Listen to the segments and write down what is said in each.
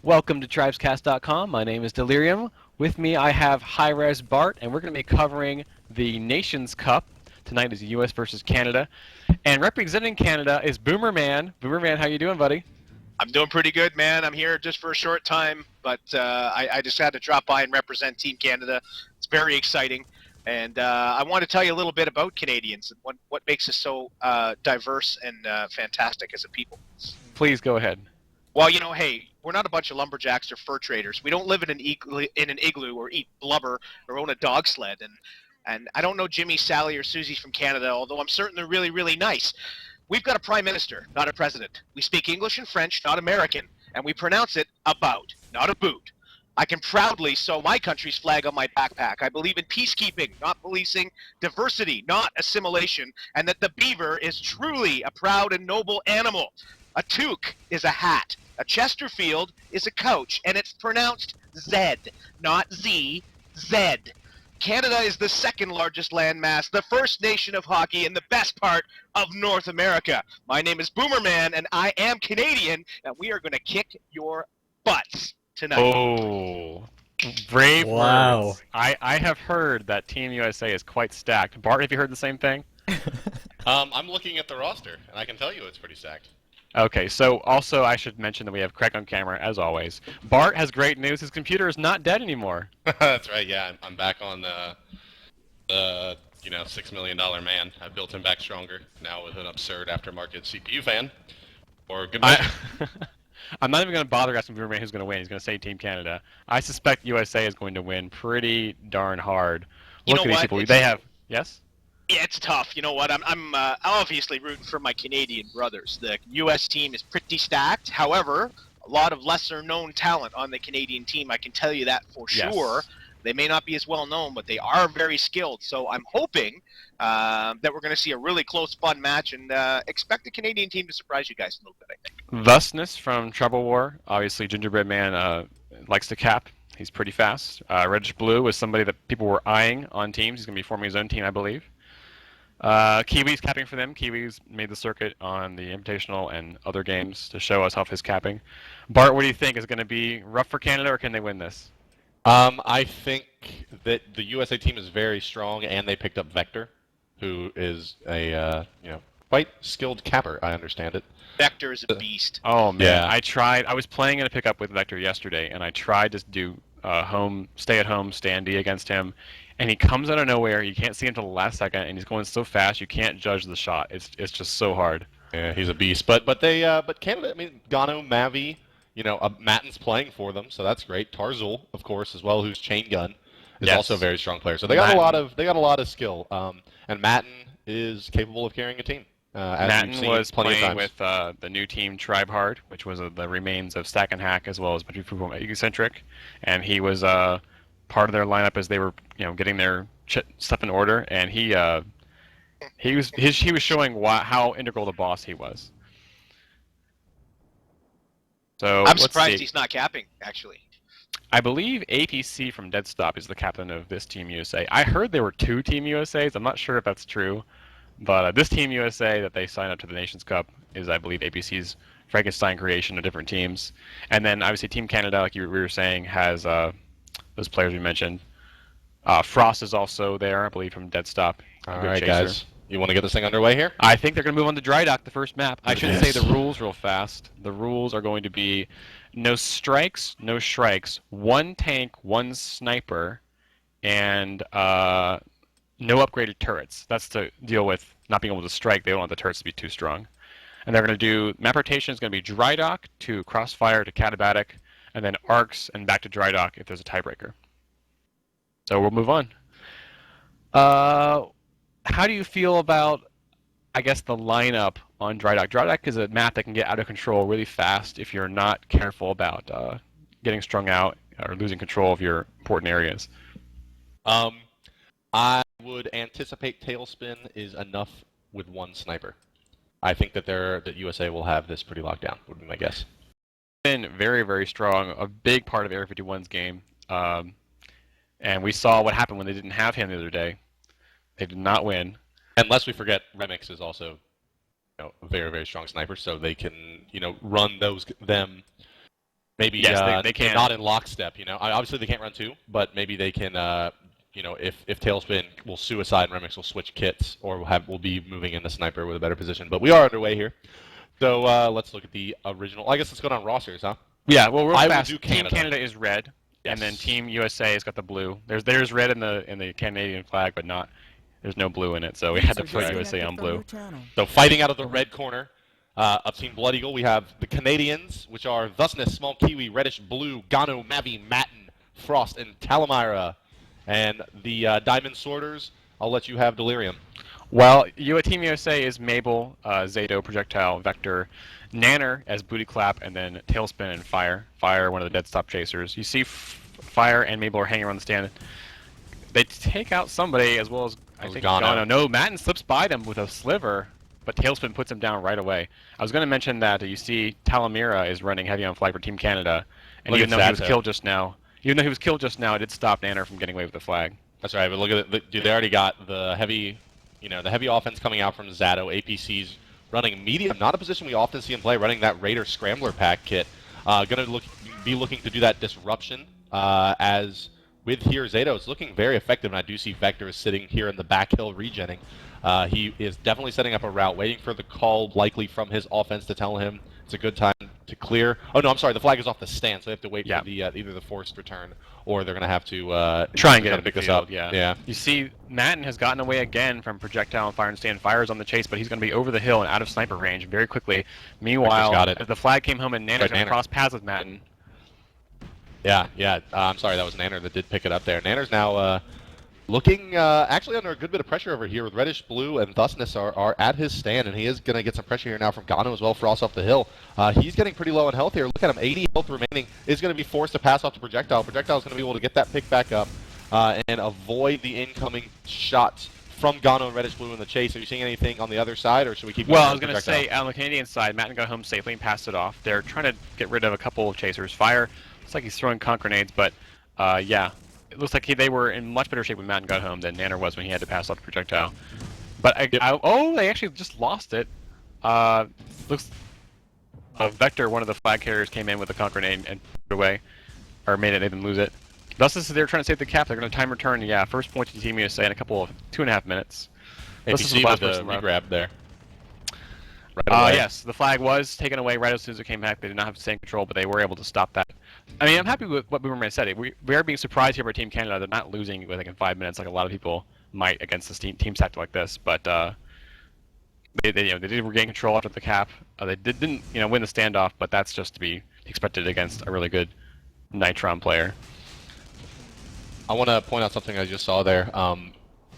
Welcome to tribescast.com. My name is Delirium. With me, I have High-Res Bart, and we're going to be covering the Nations Cup. Tonight is U.S. versus Canada. And representing Canada is Boomer Man. Boomer Man, how you doing, buddy? I'm doing pretty good, man. I'm here just for a short time, but I just had to drop by and represent Team Canada. It's very exciting. And I want to tell you a little bit about Canadians and what makes us so diverse and fantastic as a people. Please go ahead. Well, hey, we're not a bunch of lumberjacks or fur traders. We don't live in an igloo or eat blubber or own a dog sled. And I don't know Jimmy, Sally, or Susie from Canada, although I'm certain they're really, really nice. We've got a prime minister, not a president. We speak English and French, not American, and we pronounce it about, not a boot. I can proudly sew my country's flag on my backpack. I believe in peacekeeping, not policing, diversity, not assimilation, and that the beaver is truly a proud and noble animal. A toque is a hat. A Chesterfield is a couch, and it's pronounced Zed, not Z, Zed. Canada is the second largest landmass, the first nation of hockey, and the best part of North America. My name is Boomerman, and I am Canadian, and we are going to kick your butts tonight. Oh, brave words. I have heard that Team USA is quite stacked. Bart, have you heard the same thing? I'm looking at the roster, and I can tell you it's pretty stacked. Okay, so also I should mention that we have Craig on camera, as always. Bart has great news. His computer is not dead anymore. That's right, yeah. I'm back on the $6 million man. I built him back stronger, now with an absurd aftermarket CPU fan. Or good measure. I'm not even going to bother asking Boomerang who's going to win. He's going to say Team Canada. I suspect USA is going to win pretty darn hard. Look at these people. They have... Yes? Yeah, it's tough. You know what? I'm obviously rooting for my Canadian brothers. The U.S. team is pretty stacked. However, a lot of lesser-known talent on the Canadian team. I can tell you that for sure. They may not be as well known, but they are very skilled. So I'm hoping that we're going to see a really close, fun match, and expect the Canadian team to surprise you guys a little bit, I think. Thusness from Trouble War. Obviously, Gingerbread Man likes to cap. He's pretty fast. Reddish Blue is somebody that people were eyeing on teams. He's going to be forming his own team, I believe. Kiwi's capping for them. Kiwi's made the circuit on the Invitational and other games to show us off his capping. Bart, what do you think? Is it going to be rough for Canada, or can they win this? I think that the USA team is very strong, and they picked up Vector, who is a quite skilled capper. I understand it. Vector is a beast. Oh man, Yeah. I tried. I was playing in a pickup with Vector yesterday, and I tried to do stay-at-home standee against him, and he comes out of nowhere. You can't see him until the last second, and he's going so fast you can't judge the shot. It's just so hard. Yeah, he's a beast. But Canada. I mean, Gano, Mavi. Matten's playing for them, so that's great. Tarzul, of course, as well, who's chain gun, is also a very strong player. So they got a lot of skill. And Matten is capable of carrying a team. Matten was playing with the new team Tribe Hard, which was the remains of Stack and Hack, as well as Egocentric, and he was part of their lineup as they were getting their stuff in order, and he was showing how integral the boss he was. So I'm surprised he's not capping, actually. I believe APC from Dead Stop is the captain of this Team USA. I heard there were two Team USAs. I'm not sure if that's true, but this Team USA that they signed up to the Nations Cup is, I believe, APC's Frankenstein creation of different teams. And then, obviously, Team Canada, like we were saying, has those players we mentioned. Frost is also there, I believe, from Dead Stop. All right, guys. You want to get this thing underway here? I think they're going to move on to Dry Dock, the first map. I should say the rules real fast. The rules are going to be no strikes, no shrikes, one tank, one sniper, and no upgraded turrets. That's to deal with not being able to strike. They don't want the turrets to be too strong. And they're going to do, map rotation is going to be Dry Dock to Crossfire to Katabatic, and then Arcs and back to Dry Dock if there's a tiebreaker. So we'll move on. How do you feel about, I guess, the lineup on Dry Dock? Dry Dock is a map that can get out of control really fast if you're not careful about getting strung out or losing control of your important areas. I would anticipate Tailspin is enough with one sniper. I think that USA will have this pretty locked down, would be my guess. Been very, very strong, a big part of Area 51's game. And we saw what happened when they didn't have him the other day. They did not win. And lest we forget, Remix is also a very, very strong sniper, so they can run them maybe Yes, they can. not in lockstep. Obviously they can't run two, but maybe they can. If Tailspin will suicide and Remix will switch kits, or will be moving in the sniper with a better position. But we are underway here. So let's look at the original. I guess let's go down rosters, huh? Yeah, well, real I fast. will do Canada. Team Canada is red, yes. and then Team USA has got the blue. There's red in the Canadian flag, but there's no blue in it, so we had to put USA on blue. So fighting out of the red corner, up Team Blood Eagle, we have the Canadians, which are Thusness, Small Kiwi, Reddish Blue, Gano, Mavi, Matten, Frost, and Talamira. And the Diamond Sorters, I'll let you have Delirium. Well, Team USA is Mabel, Zato, Projectile, Vector, Nanner as Booty Clap, and then Tailspin and Fire. Fire, one of the dead stop chasers. You see Fire and Mabel are hanging around the stand. They take out somebody as well as, I think, Gano. No, Matten slips by them with a sliver, but Tailspin puts him down right away. I was going to mention that you see Talamira is running heavy on flag for Team Canada, and even though he was killed just now, it did stop Nanner from getting away with the flag. That's right, but look at it. Dude, they already got the heavy offense coming out from Zato. APC's running medium, not a position we often see him play, running that Raider Scrambler Pack kit. Be looking to do that disruption, as with here Zato, it's looking very effective, and I do see Vector is sitting here in the back hill regenning. He is definitely setting up a route, waiting for the call likely from his offense to tell him it's a good time to clear. Oh no, I'm sorry, the flag is off the stand, so they have to wait for the either the forced return or they're going to have to try and get to pick this up. Yeah. You see, Matten has gotten away again from Projectile and Fire and Stand. Fire's on the chase, but he's going to be over the hill and out of sniper range very quickly. Meanwhile, as the flag came home and Nanner's going to cross paths with Matten. Yeah. I'm sorry, that was Nanner that did pick it up there. Nanner's now looking actually under a good bit of pressure over here with Reddish Blue and Thusness are at his stand, and he is going to get some pressure here now from Gano as well. Frost off the hill. He's getting pretty low in health here. Look at him, 80 health remaining. Is going to be forced to pass off to Projectile. Projectile is going to be able to get that pick back up and avoid the incoming shots from Gano and Reddish Blue in the chase. Are you seeing anything on the other side, or should we keep going? Well, I was going to say, on the Canadian side, Matten got home safely and passed it off. They're trying to get rid of a couple of chasers. Fire, looks like he's throwing conch grenades, but yeah. It looks like they were in much better shape when Matten got home than Nanner was when he had to pass off the Projectile. But they actually just lost it. Looks Vector, one of the flag carriers, came in with a conch grenade and put it away, or made them lose it. Thus, they're trying to save the cap. They're going to time return. Yeah, first point to Team USA in a couple of 2.5 minutes. APC with the regrab there. Right yes, the flag was taken away right as soon as it came back. They did not have to stay in control, but they were able to stop that. I mean, I'm happy with what Boomerman said. We are being surprised here by Team Canada. They're not losing, I think, in 5 minutes like a lot of people might against this team tactic like this. But they did regain control after the cap. They didn't win the standoff, but that's just to be expected against a really good Nitron player. I want to point out something I just saw there.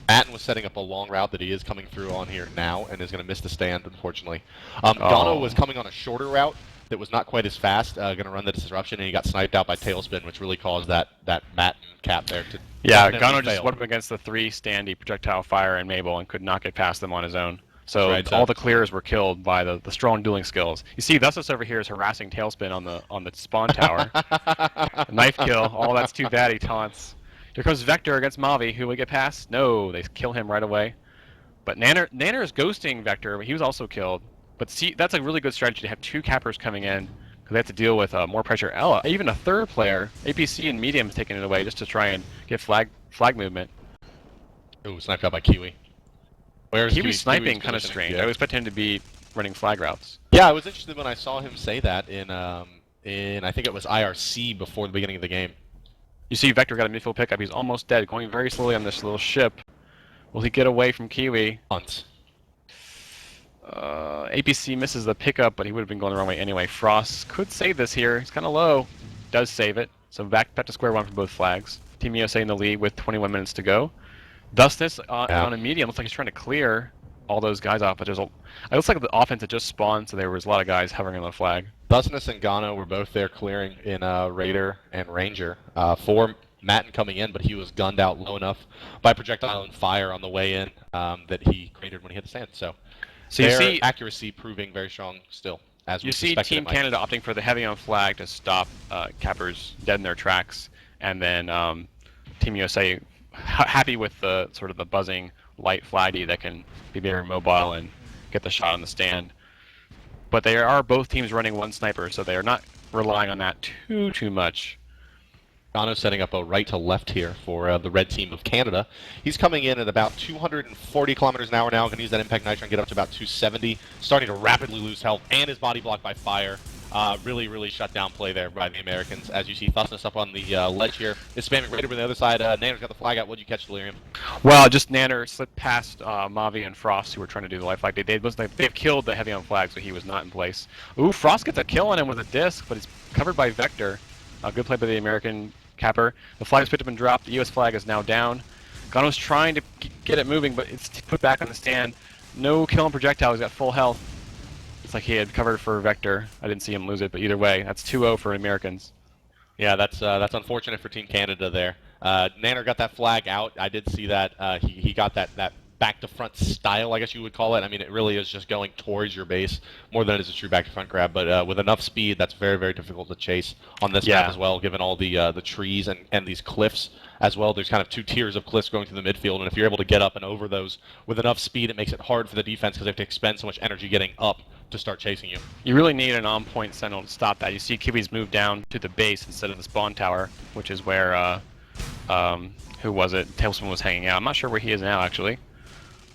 Matten was setting up a long route that he is coming through on here now and is going to miss the stand, unfortunately. Gano was coming on a shorter route that was not quite as fast, going to run the disruption, and he got sniped out by Tailspin, which really caused that Matten cap there to Gano just went up against the 3 standy Projectile, Fire, and Mabel and could not get past them on his own. So all the clears were killed by the strong dueling skills. You see, Thusness over here is harassing Tailspin on the spawn tower. Knife kill. Oh, that's too bad. He taunts. Here comes Vector against Mavi. Who will get past? No, they kill him right away. But Nanner is ghosting Vector, but he was also killed. But see, that's a really good strategy to have 2 cappers coming in, because they have to deal with more pressure. Even a third player, APC and Medium, is taking it away just to try and get flag movement. Ooh, sniped out by Kiwi. Kiwi's sniping kind of strange. I would expect him to be running flag routes. Yeah, I was interested when I saw him say that in I think it was IRC before the beginning of the game. You see Vector got a midfield pickup. He's almost dead, going very slowly on this little ship. Will he get away from Kiwi? Hunt. APC misses the pickup, but he would have been going the wrong way anyway. Frost could save this here. He's kind of low. Does save it. So back to square one for both flags. Team USA in the lead with 21 minutes to go. Thusness on a medium looks like he's trying to clear all those guys off, but it looks like the offense had just spawned, so there was a lot of guys hovering on the flag. Thusness and Gano were both there clearing in Raider and Ranger. For Matten coming in, but he was gunned out low enough by Projectile and Fire on the way in that he cratered when he hit the sand. So you see accuracy proving very strong still. As you see Team Canada opting for the heavy on flag to stop cappers dead in their tracks, and then Team USA happy with the sort of the buzzing light flaggy that can be very mobile and get the shot on the stand. But they are both teams running 1 sniper, so they are not relying on that too much. Gano setting up a right to left here for the red team of Canada. He's coming in at about 240 kilometers an hour now. Going to use that impact nitro and get up to about 270. Starting to rapidly lose health, and his body blocked by fire. Really shut down play there by the Americans. As you see, Thusness up on the ledge here is spamming right over the other side. Nanner's got the flag out. What'd you catch, Delirium? Well, just Nanner slipped past Mavi and Frost, who were trying to do the life flag. They've killed the heavy on flag, so he was not in place. Ooh, Frost gets a kill on him with a disc, but it's covered by Vector. Good play by the American capper. The flag is picked up and dropped. The U.S. flag is now down. Gano's trying to get it moving, but it's put back on the stand. No kill on projectile. He's got full health. It's like he had covered for Vector. I didn't see him lose it, but either way, that's 2-0 for Americans. Yeah, that's unfortunate for Team Canada there. Nanner got that flag out. I did see that. He got that back-to-front style, I guess you would call it. I mean, it really is just going towards your base more than it is a true back-to-front grab. But with enough speed, that's very difficult to chase on this map as well, given all the trees and these cliffs as well. There's kind of 2 tiers of cliffs going through the midfield, and if you're able to get up and over those with enough speed, it makes it hard for the defense because they have to expend so much energy getting up to start chasing you. You really need an on-point sentinel to stop that. You see Kiwi's move down to the base instead of the spawn tower, which is where, who was it? Tailspin was hanging out. I'm not sure where he is now, actually.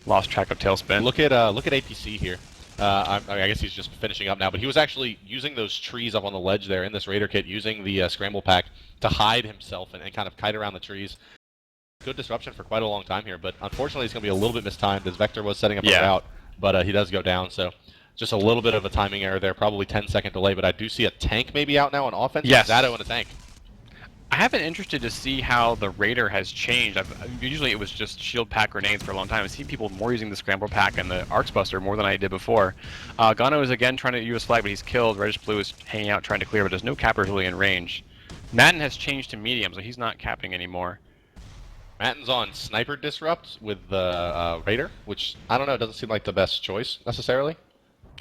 Lost track of Tailspin. Look at APC here. I guess he's just finishing up now, but he was actually using those trees up on the ledge there in this Raider kit, using the Scramble Pack to hide himself and kind of kite around the trees. Good disruption for quite a long time here, but unfortunately it's going to be a little bit mistimed as Vector was setting up a route, but he does go down, so just a little bit of a timing error there, probably 10-second delay, but I do see a tank maybe out now on offense. Yes. Zato in a tank. I have been interested to see how the Raider has changed. Usually it was just shield pack grenades for a long time. I've seen people more using the Scramble Pack and the Arcs Buster more than I did before. Gano is again trying to use flag, but he's killed. Reddish Blue is hanging out trying to clear, but there's no cappers really in range. Madden has changed to medium, so he's not capping anymore. Matten's on Sniper Disrupt with the Raider, which, I don't know, doesn't seem like the best choice, necessarily.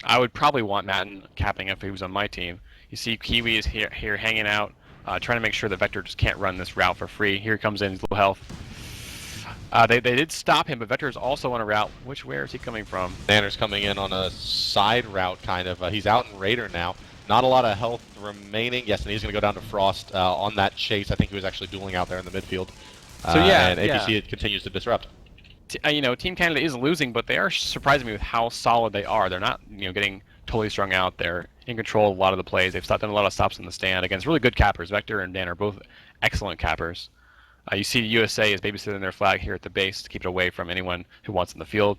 I would probably want Matten capping if he was on my team. You see Kiwi is here hanging out, trying to make sure that Vector just can't run this route for free. Here he comes in, he's low health. They did stop him, but Vector is also on a route. Where is he coming from? Nanner's coming in on a side route, kind of. He's out in Raider now. Not a lot of health remaining. Yes, and he's going to go down to Frost on that chase. I think he was actually dueling out there in the midfield. And APC continues to disrupt. Team Canada is losing, but they are surprising me with how solid they are. They're not, getting totally strung out. They're in control of a lot of the plays. They've done a lot of stops in the stand against really good cappers. Vector and Dan are both excellent cappers. You see the USA is babysitting their flag here at the base to keep it away from anyone who wants in the field.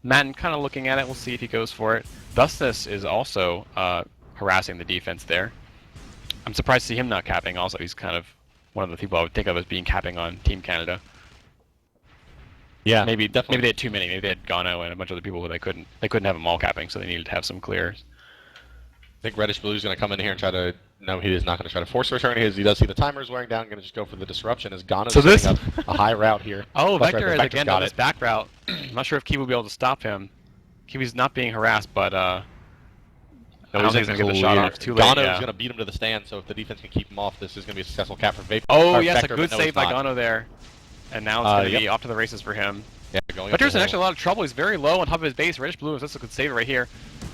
Madden kind of looking at it. We'll see if he goes for it. Thusness is also harassing the defense there. I'm surprised to see him not capping. Also, he's kind of one of the people I would think of as being capping on Team Canada. Yeah, maybe they had too many. Maybe they had Gano and a bunch of other people who they couldn't have them all capping, so they needed to have some clears. I think Reddish Blue is going to come in here and try to. No, he is not going to try to force a return. He does see the timer is wearing down. Going to just go for the disruption as Gano is setting up a high route here. Oh, Vector is again on his back route. I'm not sure if Kiwi will be able to stop him. Kiwi's not being harassed, but I don't think he's going to get the shot off. Too late. Gano is going to beat him to the stand, so if the defense can keep him off, this is going to be a successful cap for Vapor. Oh, yes, Vector, a good save by Gano there. And now it's going to be off to the races for him. Yeah, Vector's in actually a lot of trouble. He's very low on top of his base. Reddish Blue is just a good save right here.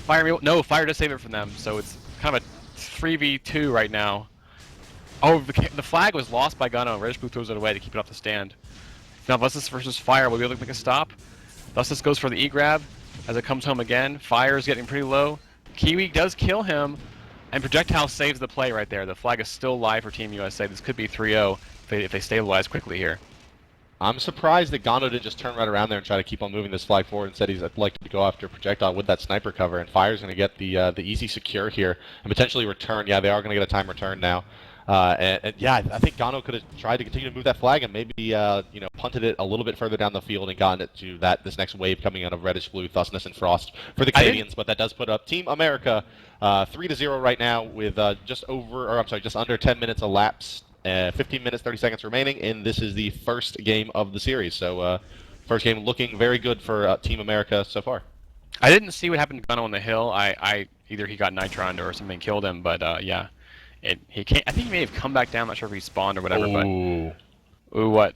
Fire does save it from them, so it's kind of a 3v2 right now. Oh, the flag was lost by Gano. Reddish Blue throws it away to keep it off the stand. Now Thusness versus Fire will be able to make a stop. Thusness goes for the E-grab as it comes home again. Fire is getting pretty low. Kiwi does kill him, and Projectile saves the play right there. The flag is still live for Team USA. This could be 3-0 if they stabilize quickly here. I'm surprised that Gano didn't just turn right around there and try to keep on moving this flag forward. Instead, he's like to go after Projectile with that sniper cover, and Fire's going to get the easy secure here and potentially return. Yeah, they are going to get a time return now. I think Gano could have tried to continue to move that flag and maybe punted it a little bit further down the field and gotten it to this next wave coming out of Reddish Blue, Thusness, and Frost for the Canadians. But that does put up Team America 3-0 right now with just under 10 minutes elapsed. 15 minutes, 30 seconds remaining, and this is the first game of the series. So, first game looking very good for Team America so far. I didn't see what happened to Gano on the hill. Either he got nitroned or something killed him, but yeah. He can't. I think he may have come back down. I'm not sure if he spawned or whatever. Ooh. But what?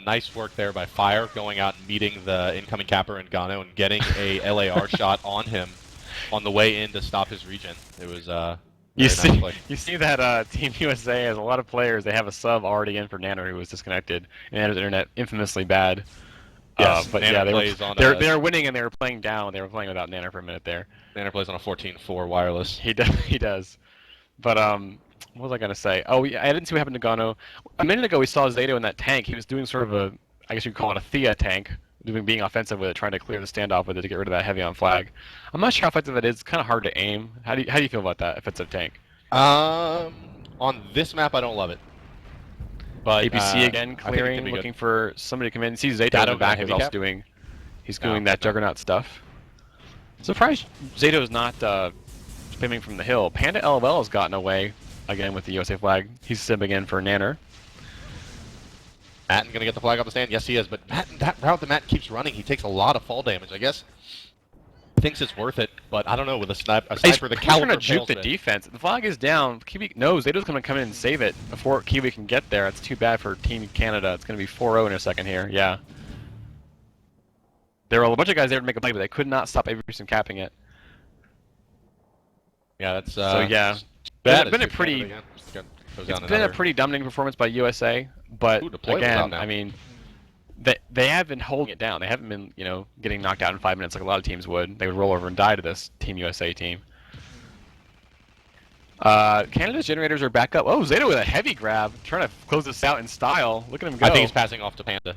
Nice work there by Fire, going out and meeting the incoming capper in Gano and getting a LAR shot on him on the way in to stop his regen. It was You Very see, nicely. you see that Team USA has a lot of players. They have a sub already in for Nanner who was disconnected. And Nanner's internet infamously bad. Yes, But Nanner yeah, plays on they were winning and they were playing down. They were playing without Nanner for a minute there. Nanner plays on a 14-4 wireless. He does. He does. But what was I gonna say? Oh, yeah, I didn't see what happened to Gano. A minute ago, we saw Zato in that tank. He was doing sort of a, I guess you'd call it a Thea tank, being offensive with it, trying to clear the standoff with it to get rid of that heavy on flag. I'm not sure how effective that is. It's kind of hard to aim. How do you feel about that offensive tank? On this map, I don't love it. But APC again clearing, looking for somebody to come in. See Zato in the back is also doing. He's doing that juggernaut stuff. Surprised Zato's not spamming from the hill. Panda LOL has gotten away again with the USA flag. He's simming in for Nanner. Matten gonna get the flag off the stand. Yes, he is. But Matten, that route that Matten keeps running, he takes a lot of fall damage. I guess he thinks it's worth it, but I don't know. With a sniper, the caliber trying to juke the defense. The flag is down. Kiwi knows Zato's going to come in and save it before Kiwi can get there. It's too bad for Team Canada. It's going to be 4-0 in a second here. Yeah. There were a bunch of guys there to make a play, but they could not stop Avery from capping it. Yeah, that's so yeah. It's been a pretty dominating performance by USA, but again, I mean, they have been holding it down. They haven't been, getting knocked out in 5 minutes like a lot of teams would. They would roll over and die to this Team USA team. Canada's generators are back up. Oh, Zato with a heavy grab, trying to close this out in style. Look at him go. I think he's passing off to Panda.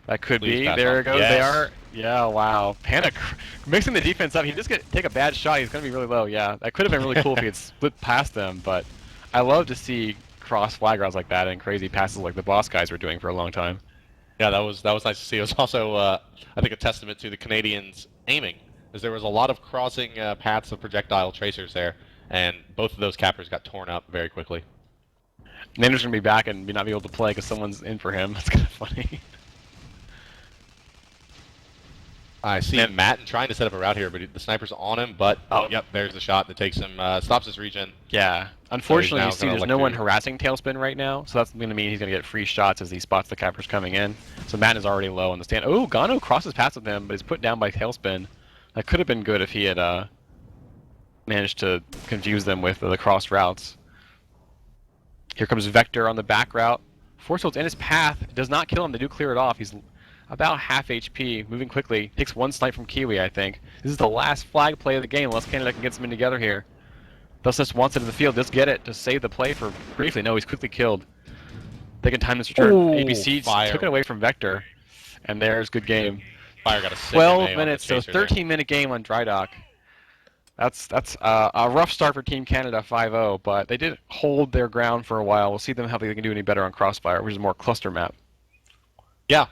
That could be. There it goes. Yes. They are. Yeah, wow. Panda mixing the defense up. He just take a bad shot. He's going to be really low. Yeah, that could have been really cool if he had split past them, but I love to see cross flag routes like that and crazy passes like the boss guys were doing for a long time. Yeah, that was nice to see. It was also, I think, a testament to the Canadians aiming, as there was a lot of crossing paths of projectile tracers there, and both of those cappers got torn up very quickly. Nanner's going to be back and not be able to play because someone's in for him. That's kind of funny. I see Matten trying to set up a route here, but the sniper's on him, but, yep, there's the shot that takes him, stops his regen. Yeah. Unfortunately, you see there's no one harassing Tailspin right now, so that's going to mean he's going to get free shots as he spots the cappers coming in. So Matten is already low on the stand. Oh, Gano crosses past with him, but he's put down by Tailspin. That could have been good if he had managed to confuse them with the cross routes. Here comes Vector on the back route. Force Holds in his path. Does not kill him. They do clear it off. He's about half HP, moving quickly. Takes one snipe from Kiwi, I think. This is the last flag play of the game, unless Canada can get something together here. Thus wants it in the field. Does get it to save the play for briefly. No, he's quickly killed. They can time this return. ABC took it away from Vector, and there's good game. Fire got a 12 minutes, so 13-minute game on Dry Dock. That's a rough start for Team Canada, 5-0, but they did hold their ground for a while. We'll see them how they can do any better on Crossfire, which is a more cluster map. Yeah.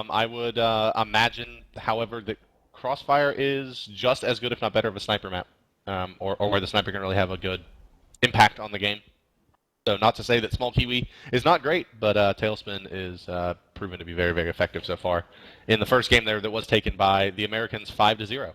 I would imagine, however, that Crossfire is just as good, if not better, of a sniper map, or where the sniper can really have a good impact on the game. So not to say that Small Kiwi is not great, but Tailspin is proven to be very, very effective so far in the first game there that was taken by the Americans 5-0.